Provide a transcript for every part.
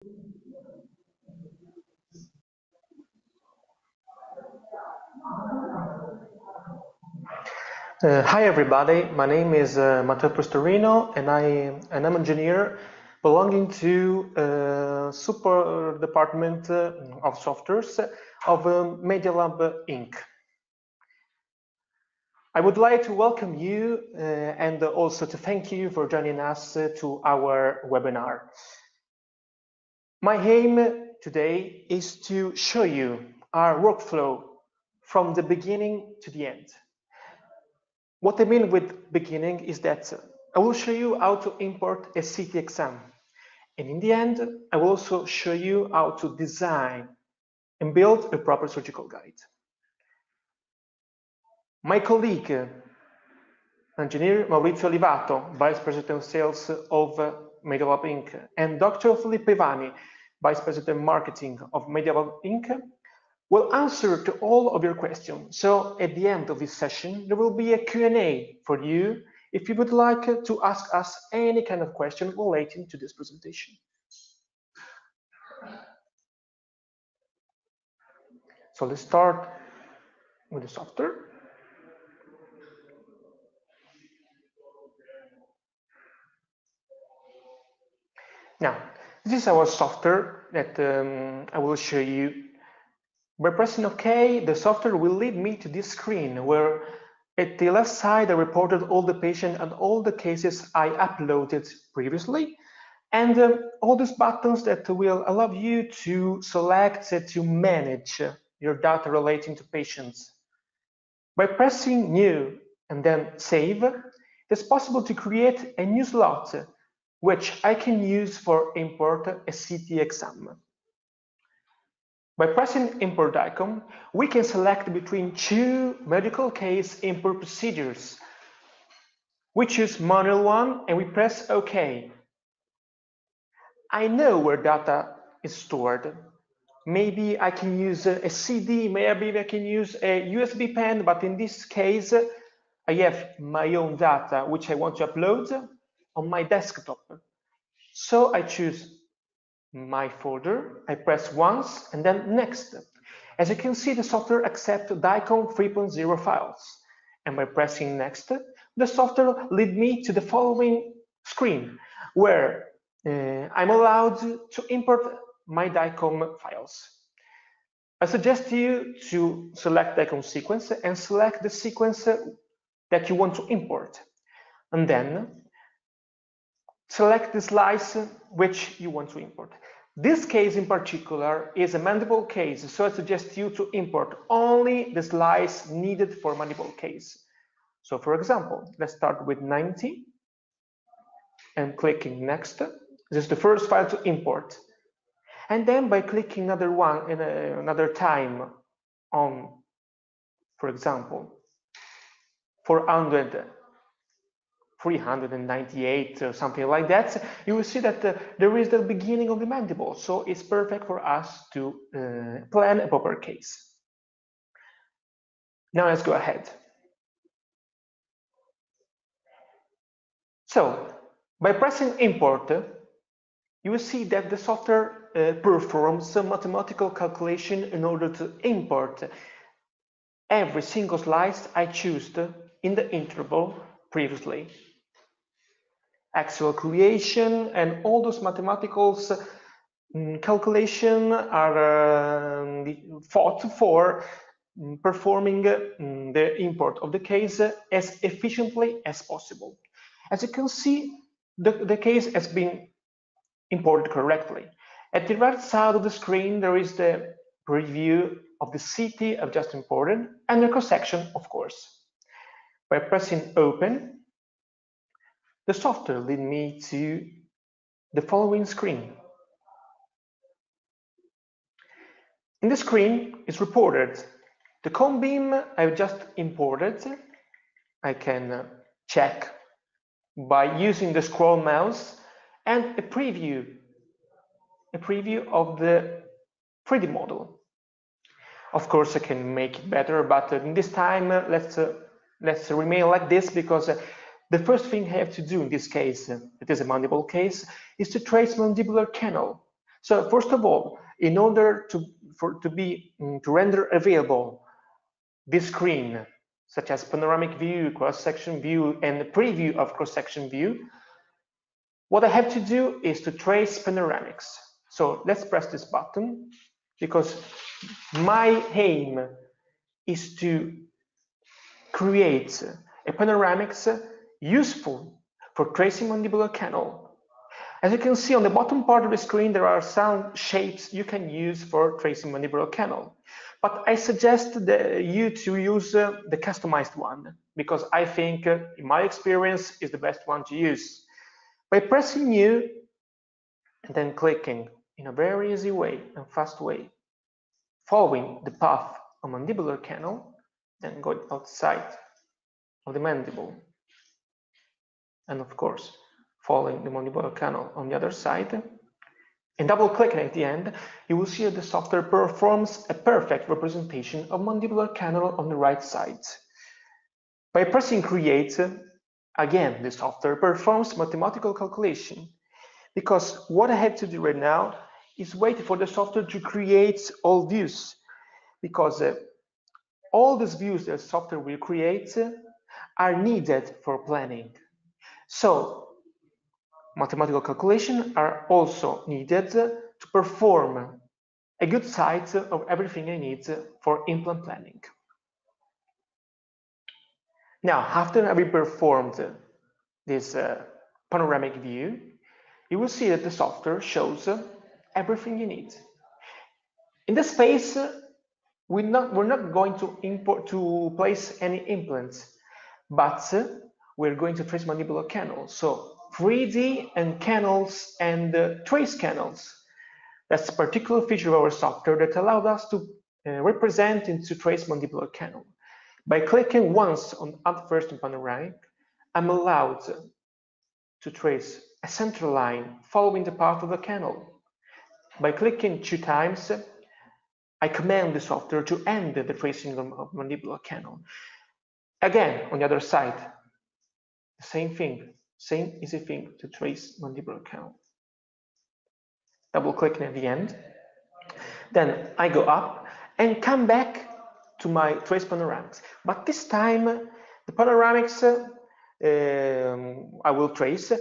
Hi everybody, my name is Matteo Prostorino and I'm an engineer belonging to super department of softwares of Media Lab Inc. I would like to welcome you and also to thank you for joining us to our webinar. My aim today is to show you our workflow from the beginning to the end. What I mean with beginning is that I will show you how to import a CT exam. And in the end, I will also show you how to design and build a proper surgical guide. My colleague, Engineer Maurizio Olivato, Vice President of Sales of MediaLab Inc., and Dr. Filippo Ivani, Vice President Marketing of MediaLab Inc., will answer to all of your questions. So at the end of this session, there will be a Q&A for you if you would like to ask us any kind of question relating to this presentation. So let's start with the software. Now, this is our software that I will show you. By pressing OK, the software will lead me to this screen where at the left side I reported all the patients and all the cases I uploaded previously, and all these buttons that will allow you to select to manage your data relating to patients. By pressing New and then Save, it's possible to create a new slot which I can use for import a CT exam. By pressing Import icon, we can select between two medical case import procedures. We choose manual one and we press OK. I know where data is stored. Maybe I can use a CD, maybe I can use a USB pen, but in this case, I have my own data which I want to upload on my desktop. So I choose my folder, I press once and then next. As you can see, the software accepts DICOM 3.0 files. And by pressing next, the software leads me to the following screen where I'm allowed to import my DICOM files. I suggest you to select DICOM sequence and select the sequence that you want to import. And then select the slice which you want to import. This case in particular is a mandible case, so I suggest you to import only the slice needed for mandible case. So for example, let's start with 90 and clicking next. This is the first file to import. And then by clicking another one in another time on, for example, 398 or something like that, you will see that there is the beginning of the mandible, so it's perfect for us to plan a proper case. Now let's go ahead. So by pressing import, you will see that the software performs some mathematical calculation in order to import every single slice I chose in the interval previously. Actual creation and all those mathematical calculation are thought for performing the import of the case as efficiently as possible. As you can see, the case has been imported correctly. At the right side of the screen, there is the preview of the CT I've just imported and the cross-section, of course. By pressing Open, the software leads me to the following screen. In the screen is reported the cone beam I've just imported. I can check by using the scroll mouse and a preview of the 3D model. Of course, I can make it better, but in this time, let's remain like this because the first thing I have to do in this case, it is a mandible case, is to trace mandibular canal. So first of all, in order to render available this screen, such as panoramic view, cross-section view, and preview of cross-section view, what I have to do is to trace Panoramix. So let's press this button, because my aim is to create a Panoramix useful for tracing mandibular canal. As you can see on the bottom part of the screen, there are some shapes you can use for tracing mandibular canal. But I suggest that you to use the customized one, because I think, in my experience, is the best one to use. By pressing New and then clicking in a very easy way and fast way, following the path of mandibular canal, then going outside of the mandible, and of course, following the mandibular canal on the other side, and double clicking at the end, you will see that the software performs a perfect representation of mandibular canal on the right side. By pressing Create, again, the software performs mathematical calculation, because what I have to do right now is wait for the software to create all views, because all these views that software will create are needed for planning. So mathematical calculations are also needed to perform a good sight of everything I need for implant planning. Now, after having performed this panoramic view, you will see that the software shows everything you need. In this phase, we're not going to place any implants, but we're going to trace mandibular canals. So 3D and canals and trace canals. That's a particular feature of our software that allowed us to represent and to trace mandibular canal. By clicking once on Add First in Panoramic, I'm allowed to trace a center line following the path of the canal. By clicking 2 times, I command the software to end the tracing of mandibular canal. Again, on the other side, the same thing, same easy thing to trace mandibular canal. Double clicking at the end. Then I go up and come back to my trace panoramics. But this time, the panoramics I will trace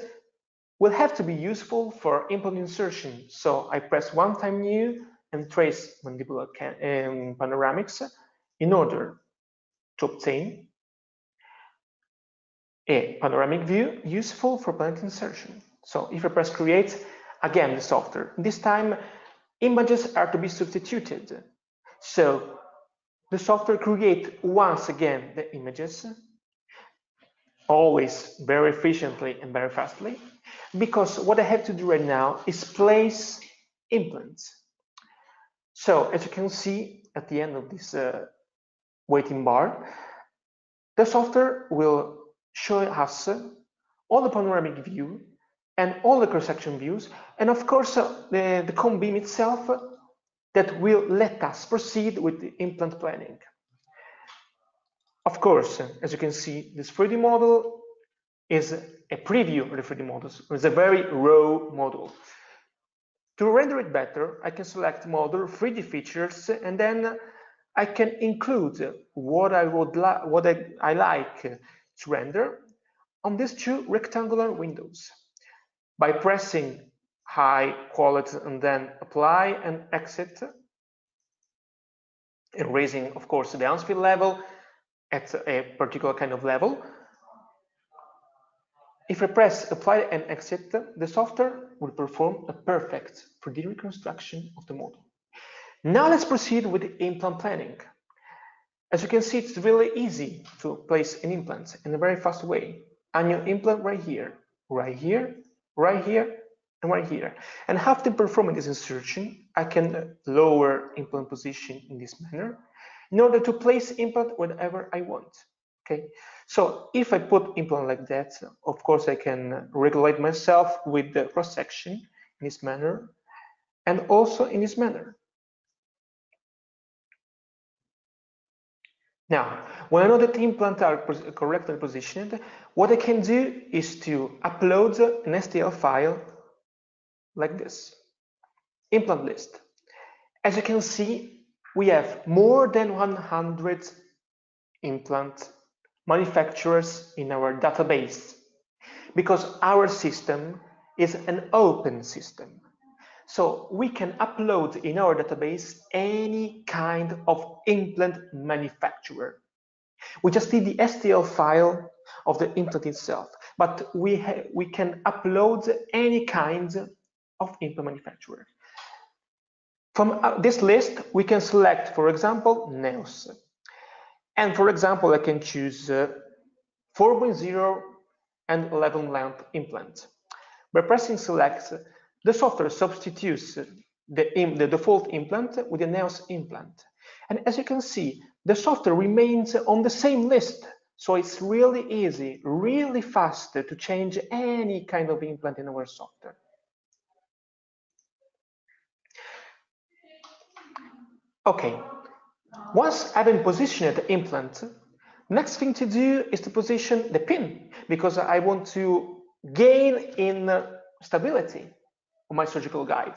will have to be useful for implant insertion. So I press 1 time New and trace mandibular panoramics in order to obtain a panoramic view useful for plant insertion. So if I press Create, again the software. This time, images are to be substituted. So the software creates once again the images, always very efficiently and very fastly, because what I have to do right now is place implants. So as you can see at the end of this waiting bar, the software will show us all the panoramic view and all the cross-section views, and of course the cone beam itself that will let us proceed with the implant planning. Of course, as you can see, this 3D model is a preview of the 3D models. It's a very raw model. To render it better, I can select model, 3D features, and then I can include what I like to render on these 2 rectangular windows. By pressing High Quality and then Apply and Exit, and raising, of course, the Hounsfield level at a particular kind of level. If I press Apply and Exit, the software will perform a perfect 3D reconstruction of the model. Now let's proceed with the implant planning. As you can see, it's really easy to place an implant in a very fast way. A new implant right here, right here, right here, and right here. And after performing this insertion, I can lower implant position in this manner in order to place implant wherever I want. Okay, so if I put implant like that, of course I can regulate myself with the cross section in this manner and also in this manner. Now, when I know that the implants are correctly positioned, what I can do is to upload an Stl file like this. implant list. As you can see, we have more than 100 implant manufacturers in our database because our system is an open system. So we can upload in our database any kind of implant manufacturer. We just need the Stl file of the implant itself, but we can upload any kind of implant manufacturer. From this list, we can select, for example, nails. And for example, I can choose 4.0 and 11 lamp implant. By pressing select, the software substitutes the default implant with the nails implant. And as you can see, the software remains on the same list. So it's really easy, really fast to change any kind of implant in our software. Okay, once having positioned the implant, next thing to do is to position the pin, because I want to gain in stability on my surgical guide.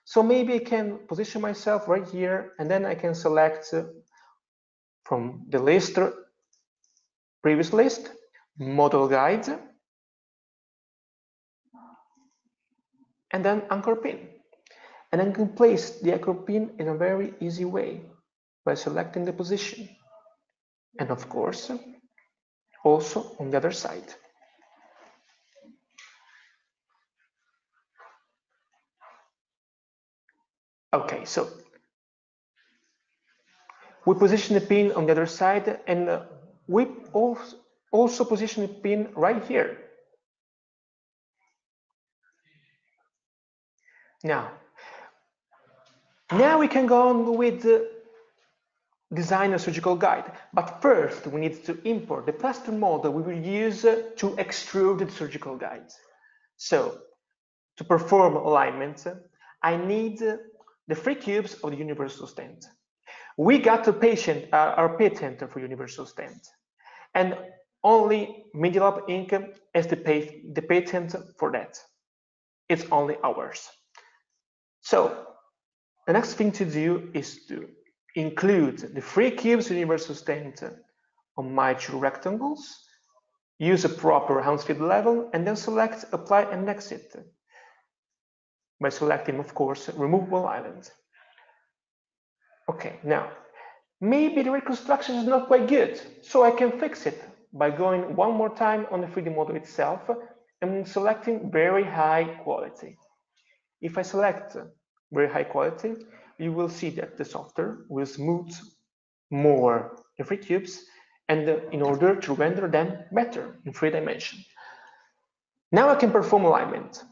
So maybe I can position myself right here, and then I can select from the list, previous list, model guide, and then anchor pin. And I can place the anchor pin in a very easy way by selecting the position. And of course, also on the other side. Okay, so we position the pin on the other side, and we also position the pin right here. Now we can go on with the design a surgical guide, but first we need to import the plaster model we will use to extrude the surgical guide. So to perform alignment, I need the 3 cubes of the universal stent. We got our patent for universal stent, and only MediaLab Inc. is the patent for that. It's only ours. So the next thing to do is to include the 3 cubes universal stent on my 2 rectangles, use a proper Hounsfield level, and then select apply and exit by selecting, of course, removable island. Okay, now maybe the reconstruction is not quite good, so I can fix it by going one more time on the 3D model itself and selecting very high quality. If I select very high quality, you will see that the software will smooth more the 3 cubes, and in order to render them better in 3 dimensions. Now I can perform alignment.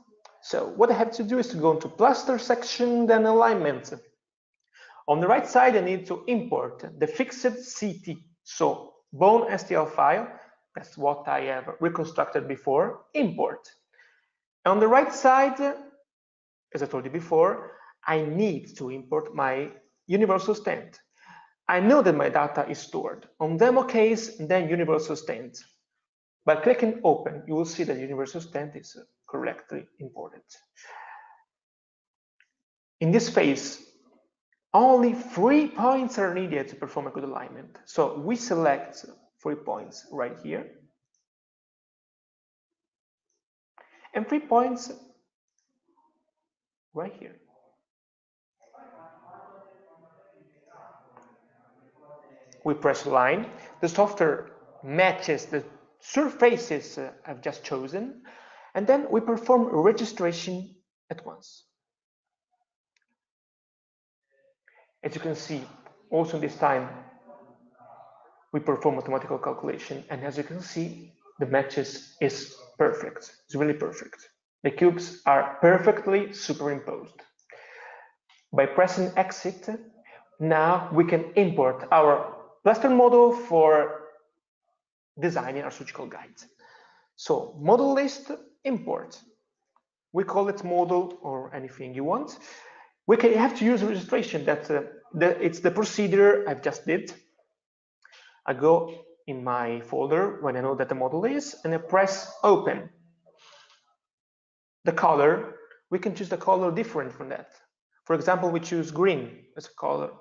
So what I have to do is to go into plaster section, then alignment. On the right side, I need to import the fixed CT, so bone Stl file. That's what I have reconstructed before. Import. On the right side, as I told you before, I need to import my universal stent. I know that my data is stored on demo case, and then universal stent. By clicking open, you will see that universal stent is correctly imported. In this phase, only 3 points are needed to perform a good alignment. So we select 3 points right here, and 3 points right here. We press align. The software matches the surfaces I've just chosen, and then we perform registration at once. As you can see, also this time we perform mathematical calculation, and as you can see, the matches is perfect. It's really perfect. The cubes are perfectly superimposed. By pressing exit, now we can import our plaster model for designing our surgical guides. So model list, import. We call it model or anything you want. We can have to use registration. It's the procedure I've just did. I go in my folder when I know that the model is, and I press open. The color, we can choose the color different from that. For example, we choose green as a color.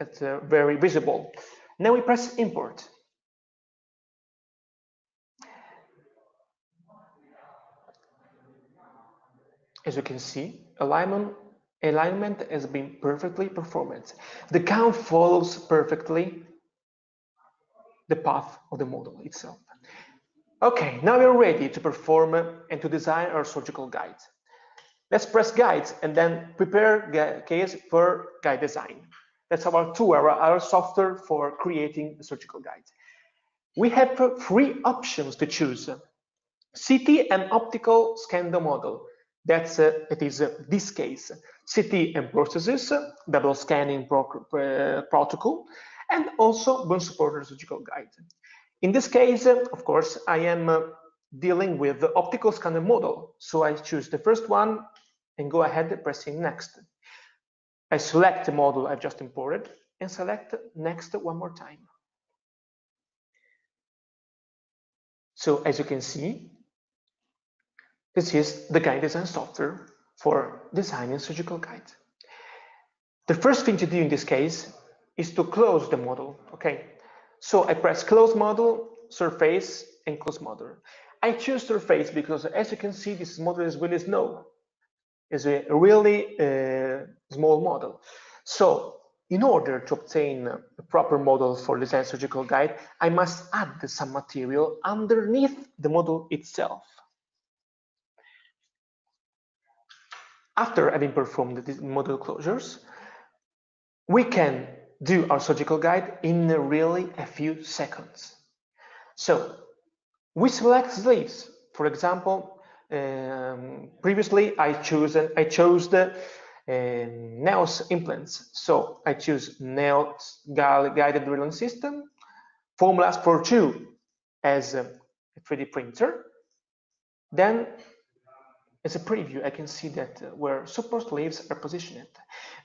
It's very visible. Now we press import. As you can see, alignment has been perfectly performed. The count follows perfectly the path of the model itself. Okay, now we're ready to perform and to design our surgical guide. Let's press guide and then prepare case for GuideDesign. That's our tool, our software for creating the surgical guide. We have three options to choose: CT and optical scan the model. It is this case: CT and prosthesis, double scanning protocol, and also bone supporter surgical guide. In this case, of course, I am dealing with the optical scanner model, so I choose the first one and go ahead pressing next. I select the model I've just imported and select next one more time. So as you can see, this is the GuideDesign software for designing surgical guides. The first thing to do in this case is to close the model. Okay, so I press close model, surface, and close model. I choose surface because, as you can see, this model is really small. It's a really small model. So in order to obtain a proper model for design surgical guide, I must add some material underneath the model itself. After having performed the model closures, we can do our surgical guide in really a few seconds. So we select sleeves. For example, previously I chose the nails implants. So I choose nails guided drilling system, formulas for 2 as a 3D printer. Then as a preview, I can see that where support sleeves are positioned.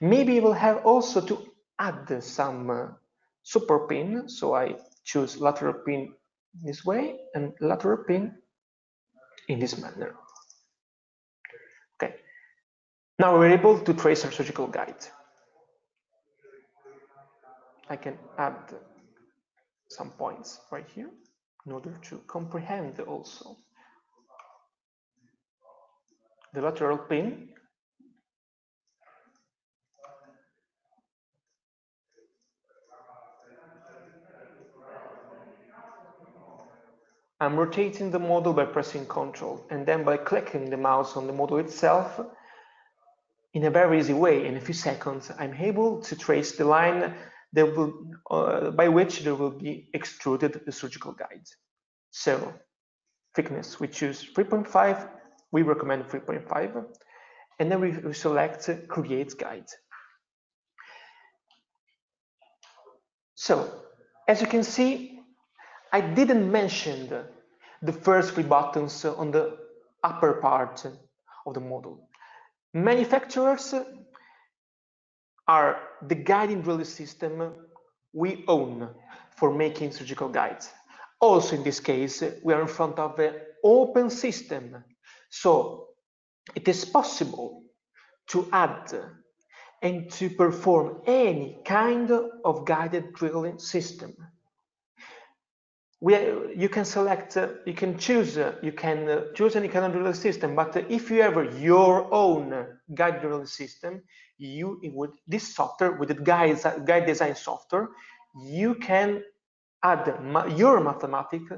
Maybe we'll have also to add some support pin. So I choose lateral pin this way and lateral pin in this manner. Okay. Now we're able to trace our surgical guide. I can add some points right here in order to comprehend also the lateral pin. I'm rotating the model by pressing Ctrl and then by clicking the mouse on the model itself. In a very easy way, in a few seconds, I'm able to trace the line that will, by which there will be extruded the surgical guide. So thickness, we choose 3.5, we recommend 3.5, and then we select Create Guide. So, as you can see, I didn't mention the first 3 buttons on the upper part of the model. Manufacturers are the guiding drilling system we own for making surgical guides. Also, in this case, we are in front of an open system, so it is possible to add and to perform any kind of guided drilling system. You can select, you can choose any kind of drilling system, but if you have your own guide drilling system, with this software, with the GuideDesign software, you can add your mathematics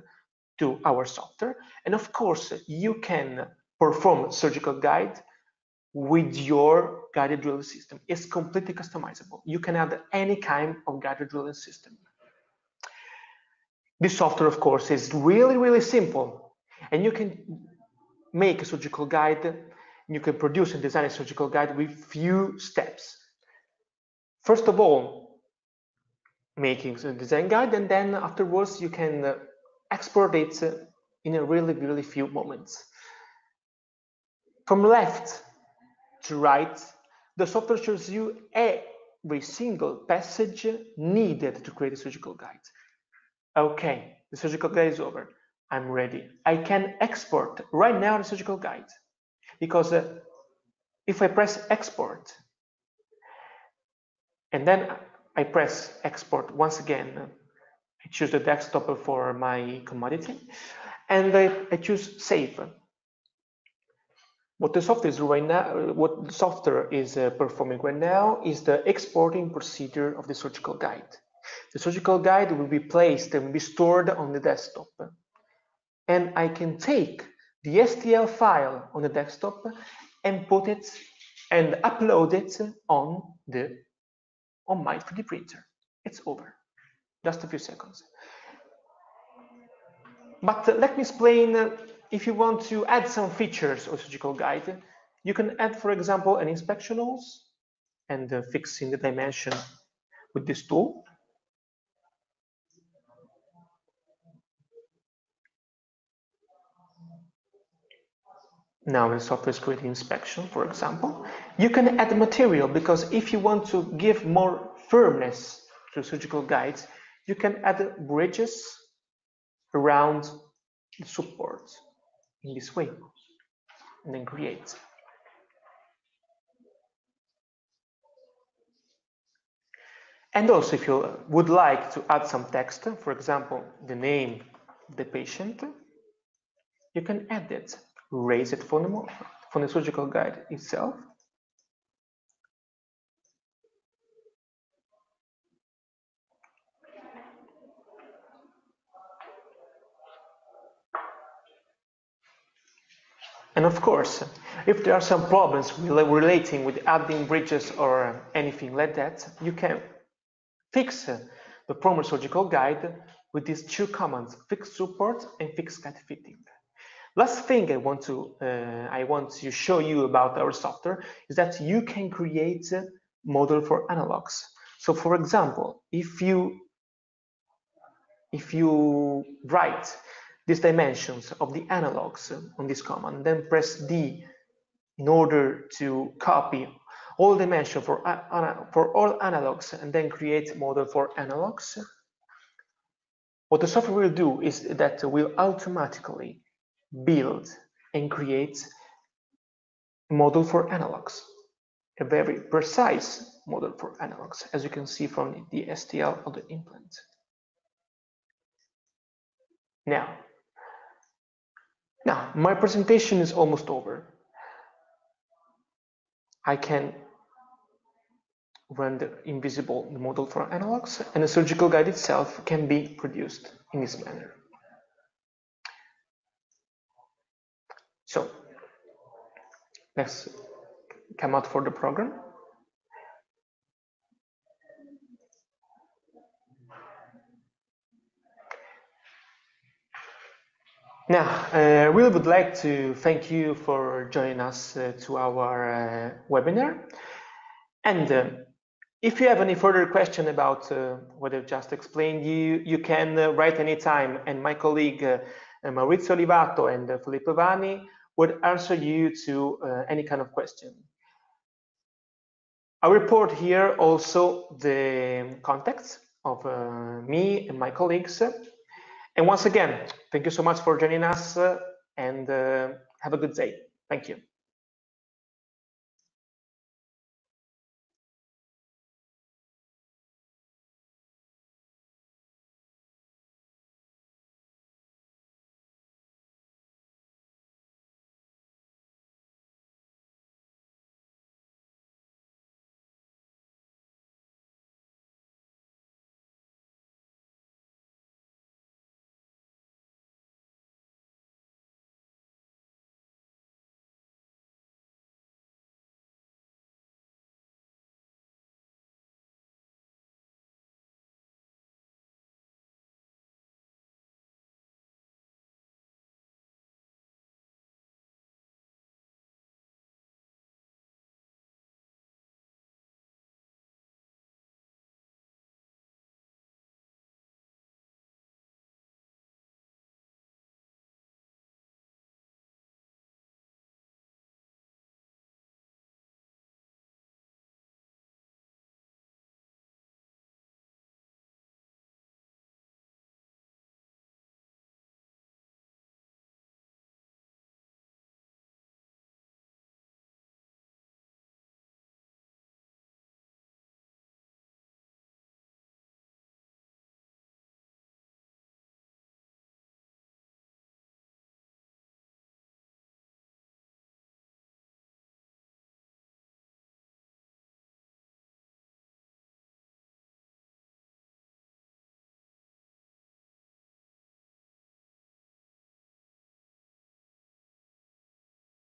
to our software, and of course, you can perform surgical guide with your guided drilling system. It's completely customizable. You can add any kind of guided drilling system. This software, of course, is really, really simple, and you can make a surgical guide, you can produce and design a surgical guide with few steps. First of all, making a design guide, and then afterwards you can export it in a really, really few moments. From left to right, the software shows you every single passage needed to create a surgical guide. Okay, the surgical guide is over. I'm ready. I can export right now the surgical guide because if I press export, and then I press export once again, I choose the desktop for my commodity, and I choose save. What the software is right now, what the software is performing right now is the exporting procedure of the surgical guide. The surgical guide will be placed and be stored on the desktop, and I can take the Stl file on the desktop and put it and upload it on my 3D printer. It's over. Just a few seconds. But let me explain, if you want to add some features of surgical guide, you can add, for example, an inspectionals and fixing the dimension with this tool. Now the software is creating inspection, for example. You can add material, because if you want to give more firmness to surgical guides, you can add bridges around the support in this way, and then create. And also, if you would like to add some text, for example, the name of the patient, you can add it, raise it from the surgical guide itself. And of course, if there are some problems relating with adding bridges or anything like that, you can fix the promo surgical guide with these two commands: fix support and fix guide fitting. Last thing I want to show you about our software is that you can create a model for analogs. So, for example, if you write these dimensions of the analogs on this command, then press D in order to copy all dimensions for all analogs and then create a model for analogs, what the software will do is that it will automatically build and create a model for analogs, a very precise model for analogs, as you can see from the STL of the implant. Now, my presentation is almost over. I can render invisible the model for analogs, and the surgical guide itself can be produced in this manner. So let's come out for the program. Now, I really would like to thank you for joining us to our webinar. And if you have any further question about what I've just explained, you can write anytime, and my colleague Maurizio Olivato and Filippo Vanni would answer you to any kind of question. I report here also the contacts of me and my colleagues. And once again, thank you so much for joining us, and have a good day. Thank you.